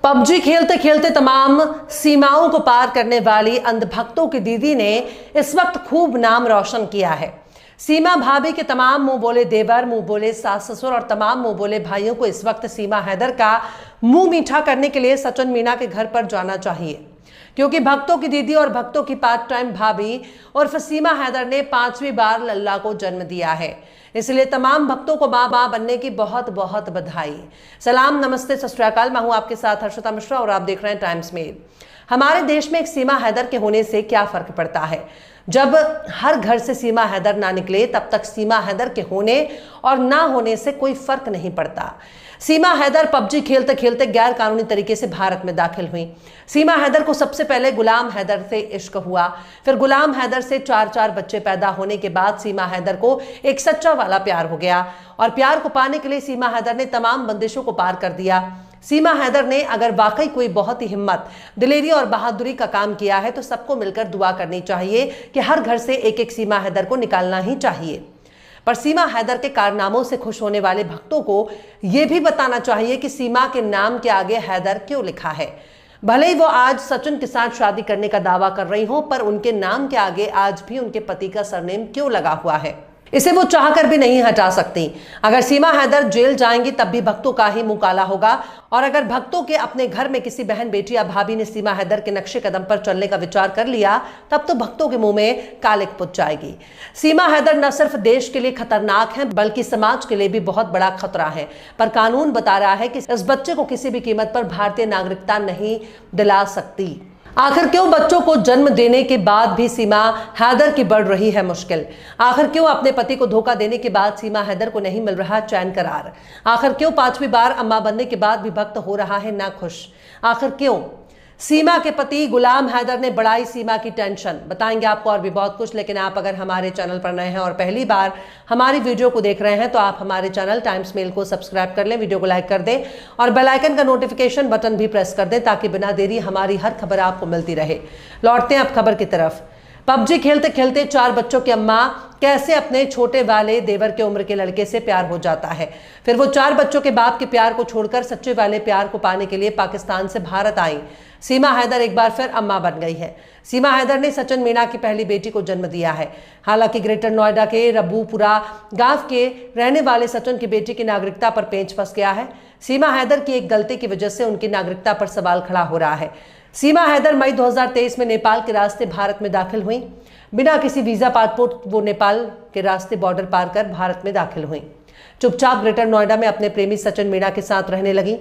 PUBG खेलते खेलते तमाम सीमाओं को पार करने वाली अंधभक्तों की दीदी ने इस वक्त खूब नाम रोशन किया है। सीमा भाभी के तमाम मुंह बोले देवर, मुंह बोले सास ससुर और तमाम मुंह बोले भाइयों को इस वक्त सीमा हैदर का मुंह मीठा करने के लिए सचिन मीना के घर पर जाना चाहिए, क्योंकि भक्तों की दीदी और भक्तों की पार्ट टाइम भाभी और सीमा हैदर ने 5वीं बार लल्ला को जन्म दिया है। इसलिए तमाम भक्तों को मां बनने की बहुत बहुत बधाई। सलाम, नमस्ते, सत श्री अकाल। मैं हूं आपके साथ हर्षिता मिश्रा और आप देख रहे हैं टाइम्स मेल। हमारे देश में एक सीमा हैदर के होने से क्या फर्क पड़ता है? जब हर घर से सीमा हैदर ना निकले तब तक सीमा हैदर के होने और ना होने से कोई फर्क नहीं पड़ता। सीमा हैदर पबजी खेलते खेलते गैर कानूनी तरीके से भारत में दाखिल हुई। सीमा हैदर को सबसे पहले गुलाम हैदर से इश्क हुआ, फिर गुलाम हैदर से 4 बच्चे पैदा होने के बाद सीमा हैदर को एक सच्चा वाला प्यार हो गया और प्यार को पाने के लिए सीमा हैदर ने तमाम बंदिशों को पार कर दिया। सीमा हैदर ने अगर वाकई कोई बहुत ही हिम्मत, दिलेरी और बहादुरी का काम किया है तो सबको मिलकर दुआ करनी चाहिए कि हर घर से एक एक सीमा हैदर को निकालना ही चाहिए। पर सीमा हैदर के कारनामों से खुश होने वाले भक्तों को यह भी बताना चाहिए कि सीमा के नाम के आगे हैदर क्यों लिखा है। भले ही वो आज सचिन के साथ शादी करने का दावा कर रही हो, पर उनके नाम के आगे आज भी उनके पति का सरनेम क्यों लगा हुआ है, इसे वो चाहकर भी नहीं हटा सकती। अगर सीमा हैदर जेल जाएंगी तब भी भक्तों का ही मुंह काला होगा, और अगर भक्तों के अपने घर में किसी बहन, बेटी या भाभी ने सीमा हैदर के नक्शे कदम पर चलने का विचार कर लिया तब तो भक्तों के मुंह में कालिक पुत जाएगी। सीमा हैदर न सिर्फ देश के लिए खतरनाक है बल्कि समाज के लिए भी बहुत बड़ा खतरा है। पर कानून बता रहा है कि इस बच्चे को किसी भी कीमत पर भारतीय नागरिकता नहीं दिला सकती। आखिर क्यों बच्चों को जन्म देने के बाद भी सीमा हैदर की बढ़ रही है मुश्किल? आखिर क्यों अपने पति को धोखा देने के बाद सीमा हैदर को नहीं मिल रहा चैन करार? आखिर क्यों 5वीं बार अम्मा बनने के बाद भी भक्त हो रहा है ना खुश? आखिर क्यों? सीमा के पति गुलाम हैदर ने बढ़ाई सीमा की टेंशन। बताएंगे आपको और भी बहुत कुछ, लेकिन आप अगर हमारे चैनल पर नए हैं और पहली बार हमारी वीडियो को देख रहे हैं तो आप हमारे चैनल टाइम्स मेल को सब्सक्राइब कर लें, वीडियो को लाइक कर दें और बेल आइकन का नोटिफिकेशन बटन भी प्रेस कर दें ताकि बिना देरी हमारी हर खबर आपको मिलती रहे। लौटते हैं अब खबर की तरफ। पबजी खेलते खेलते 4 बच्चों की अम्मा कैसे अपने छोटे वाले देवर के उम्र के लड़के से प्यार हो जाता है, फिर वो 4 बच्चों के बाप के प्यार को छोड़कर सच्चे वाले प्यार को पाने के लिए पाकिस्तान से भारत आई। सीमा हैदर एक बार फिर अम्मा बन गई है। सीमा हैदर ने सचिन मीना की पहली बेटी को जन्म दिया है। हालांकि ग्रेटर नोएडा के रब्बूपुरा गांव के रहने वाले सचिन की बेटी की नागरिकता पर पेंच फंस गया है। सीमा हैदर की एक गलती की वजह से उनकी नागरिकता पर सवाल खड़ा हो रहा है। सीमा हैदर मई 2023 में नेपाल के रास्ते भारत में दाखिल हुई। बिना किसी वीजा पासपोर्ट वो नेपाल के रास्ते बॉर्डर पार कर भारत में दाखिल हुई। चुपचाप ग्रेटर नोएडा में अपने प्रेमी सचिन मीना के साथ रहने लगी।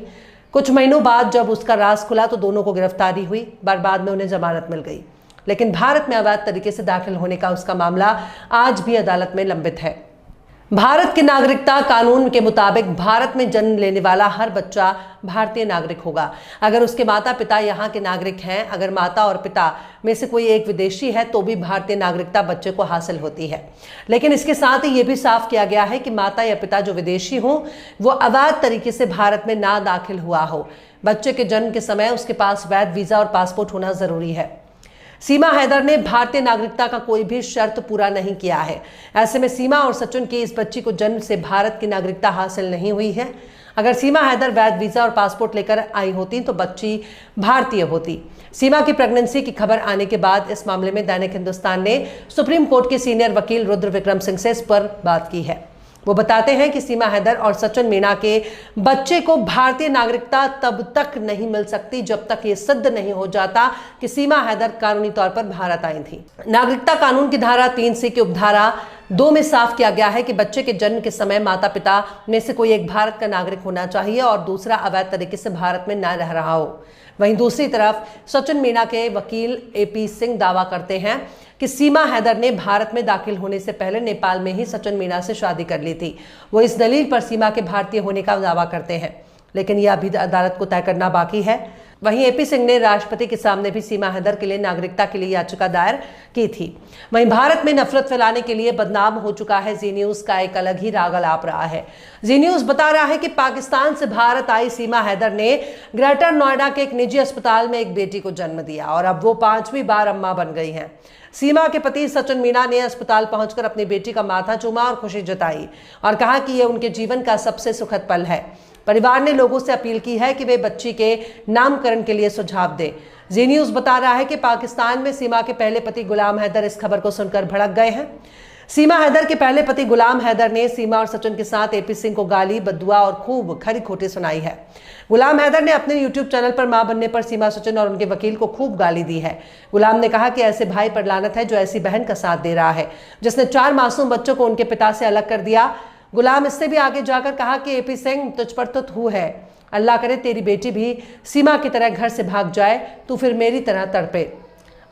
कुछ महीनों बाद जब उसका राज खुला तो दोनों को गिरफ्तारी हुई, बाद में उन्हें जमानत मिल गई। लेकिन भारत में अवैध तरीके से दाखिल होने का उसका मामला आज भी अदालत में लंबित है। भारत की नागरिकता कानून के मुताबिक भारत में जन्म लेने वाला हर बच्चा भारतीय नागरिक होगा अगर उसके माता पिता यहाँ के नागरिक हैं। अगर माता और पिता में से कोई एक विदेशी है तो भी भारतीय नागरिकता बच्चे को हासिल होती है। लेकिन इसके साथ ही ये भी साफ किया गया है कि माता या पिता जो विदेशी हो वो अवैध तरीके से भारत में ना दाखिल हुआ हो। बच्चे के जन्म के समय उसके पास वैध वीजा और पासपोर्ट होना जरूरी है। सीमा हैदर ने भारतीय नागरिकता का कोई भी शर्त पूरा नहीं किया है। ऐसे में सीमा और सचिन की इस बच्ची को जन्म से भारत की नागरिकता हासिल नहीं हुई है। अगर सीमा हैदर वैध वीजा और पासपोर्ट लेकर आई होती तो बच्ची भारतीय होती। सीमा की प्रेगनेंसी की खबर आने के बाद इस मामले में दैनिक हिंदुस्तान ने सुप्रीम कोर्ट के सीनियर वकील रुद्र विक्रम सिंह से इस पर बात की है। वो बताते हैं कि सीमा हैदर और सचिन मीना के बच्चे को भारतीय नागरिकता तब तक नहीं मिल सकती जब तक ये सिद्ध नहीं हो जाता कि सीमा हैदर कानूनी तौर पर भारत आई थी। नागरिकता कानून की धारा 3C की उपधारा 2 में साफ किया गया है कि बच्चे के जन्म के समय माता पिता में से कोई एक भारत का नागरिक होना चाहिए और दूसरा अवैध तरीके से भारत में न रह रहा हो। वहीं दूसरी तरफ सचिन मीना के वकील AP सिंह दावा करते हैं कि सीमा हैदर ने भारत में दाखिल होने से पहले नेपाल में ही सचिन मीना से शादी कर ली थी। वो इस दलील पर सीमा के भारतीय होने का दावा करते हैं, लेकिन यह अभी अदालत को तय करना बाकी है। वहीं AP सिंह ने राष्ट्रपति के सामने भी सीमा हैदर के लिए नागरिकता के लिए याचिका दायर की थी। वहीं भारत में नफरत फैलाने के लिए बदनाम हो चुका है जी न्यूज का एक अलग ही राग अलाप रहा है। जी न्यूज बता रहा है कि पाकिस्तान से भारत आई सीमा हैदर ने ग्रेटर नोएडा के एक निजी अस्पताल में एक बेटी को जन्म दिया और अब वो 5वीं बार अम्मा बन गई हैं। सीमा के पति सचिन मीना ने अस्पताल पहुंचकर अपनी बेटी का माथा चूमा और खुशी जताई और कहा कि यह उनके जीवन का सबसे सुखद पल है। परिवार ने लोगों से अपील की है कि वे बच्ची के नामकरण के लिए सुझाव दें। जी न्यूज बता रहा है कि पाकिस्तान में सीमा के पहले पति गुलाम हैदर इस खबर को सुनकर भड़क गए हैं। सीमा हैदर के पहले पति गुलाम हैदर ने सीमा और सचिन के साथ एपी सिंह को गाली, बद्दुआ और खूब खरी खोटी सुनाई है। गुलाम हैदर ने अपने यूट्यूब चैनल पर मां बनने पर सीमा, सचिन और उनके वकील को खूब गाली दी है। गुलाम ने कहा कि ऐसे भाई पर लानत है जो ऐसी बहन का साथ दे रहा है जिसने 4 मासूम बच्चों को उनके पिता से अलग कर दिया। गुलाम इससे भी आगे जाकर कहा कि एपी सिंह तुझ पर तो थू है, अल्लाह करे तेरी बेटी भी सीमा की तरह घर से भाग जाए, तू फिर मेरी तरह तड़पे।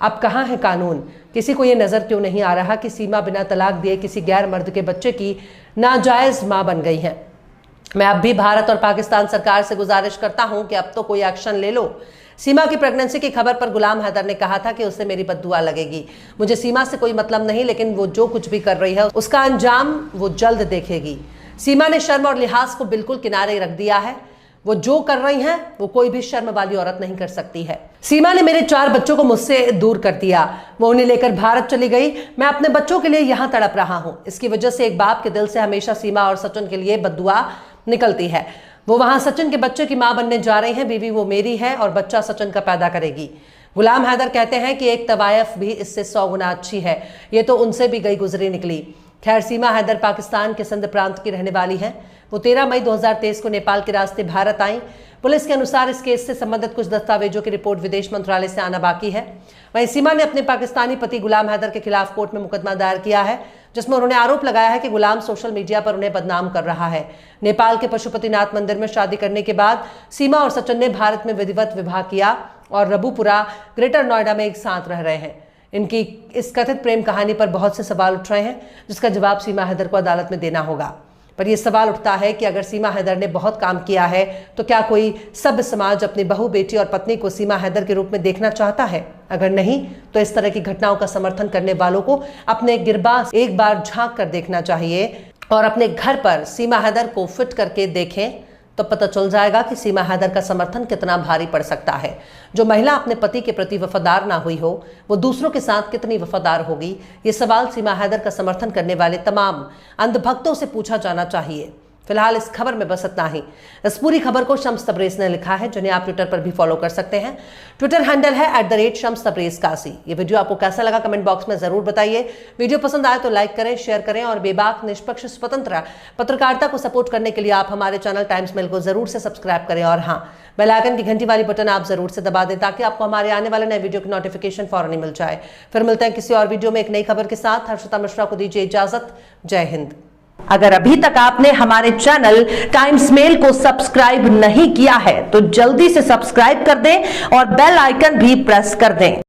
अब कहाँ है कानून? किसी को ये नजर क्यों नहीं आ रहा कि सीमा बिना तलाक दिए किसी गैर मर्द के बच्चे की नाजायज मां बन गई है। मैं अब भी भारत और पाकिस्तान सरकार से गुजारिश करता हूं कि अब तो कोई एक्शन ले लो। सीमा की प्रेगनेंसी की खबर पर गुलाम हैदर ने कहा था कि उसे मेरी बद्दुआ लगेगी। मुझे सीमा से कोई मतलब नहीं, लेकिन वो जो कुछ भी कर रही है उसका अंजाम वो जल्द देखेगी। सीमा ने शर्म और लिहाज को बिल्कुल किनारे रख दिया है। वो जो कर रही हैं वो कोई भी शर्म वाली औरत नहीं कर सकती है। सीमा ने मेरे 4 बच्चों को मुझसे दूर कर दिया, वो उन्हें लेकर भारत चली गई। मैं अपने बच्चों के लिए यहाँ तड़प रहा हूँ। इसकी वजह से एक बाप के दिल से हमेशा सीमा और सचिन के लिए बद्दुआ निकलती है। वो वहां सचिन के बच्चे की मां बनने जा रही हैं। बीवी वो मेरी है और बच्चा सचिन का पैदा करेगी। गुलाम हैदर कहते हैं कि एक तवायफ भी इससे 100 गुना अच्छी है। ये तो उनसे भी गई गुजरी निकली। खैर, सीमा हैदर पाकिस्तान के सिंध प्रांत की रहने वाली हैं। वो 13 मई 2023 को नेपाल के रास्ते भारत आई। पुलिस के अनुसार इस केस से संबंधित कुछ दस्तावेजों की रिपोर्ट विदेश मंत्रालय से आना बाकी है। वहीं सीमा ने अपने पाकिस्तानी पति गुलाम हैदर के खिलाफ कोर्ट में मुकदमा दायर किया है, जिसमें उन्होंने आरोप लगाया है कि गुलाम सोशल मीडिया पर उन्हें बदनाम कर रहा है। नेपाल के पशुपतिनाथ मंदिर में शादी करने के बाद सीमा और सचिन ने भारत में विधिवत विवाह किया और रबुपुरा, ग्रेटर नोएडा में एक साथ रह रहे हैं। इनकी इस कथित प्रेम कहानी पर बहुत से सवाल उठ रहे हैं, जिसका जवाब सीमा हैदर को अदालत में देना होगा। पर यह सवाल उठता है कि अगर सीमा हैदर ने बहुत काम किया है तो क्या कोई सभ्य समाज अपनी बहू, बेटी और पत्नी को सीमा हैदर के रूप में देखना चाहता है? अगर नहीं तो इस तरह की घटनाओं का समर्थन करने वालों को अपने गिरबाज एक बार झांक कर देखना चाहिए और अपने घर पर सीमा हैदर को फिट करके देखें, तो पता चल जाएगा कि सीमा हैदर का समर्थन कितना भारी पड़ सकता है। जो महिला अपने पति के प्रति वफादार ना हुई हो, वो दूसरों के साथ कितनी वफादार होगी? ये सवाल सीमा हैदर का समर्थन करने वाले तमाम अंधभक्तों से पूछा जाना चाहिए। फिलहाल इस खबर में बस इतना ही। इस पूरी खबर को शम्स तबरेज ने लिखा है, जिन्हें आप ट्विटर पर भी फॉलो कर सकते हैं। ट्विटर हैंडल है @ShamsTabrizKasi। ये वीडियो आपको कैसा लगा कमेंट बॉक्स में जरूर बताइए। वीडियो पसंद आए तो लाइक करें, शेयर करें और बेबाक, निष्पक्ष, स्वतंत्र पत्रकारिता को सपोर्ट करने के लिए आप हमारे चैनल टाइम्स मेल को जरूर से सब्सक्राइब करें और हाँ, बेल आइकन की घंटी वाली बटन आप जरूर से दबा दें ताकि आपको हमारे आने वाले नए वीडियो की नोटिफिकेशन फौरन ही मिल जाए। फिर मिलते हैं किसी और वीडियो में एक नई खबर के साथ। हर्षिता मिश्रा को दीजिए इजाजत। जय हिंद। अगर अभी तक आपने हमारे चैनल टाइम्स मेल को सब्सक्राइब नहीं किया है तो जल्दी से सब्सक्राइब कर दें और बेल आइकन भी प्रेस कर दें।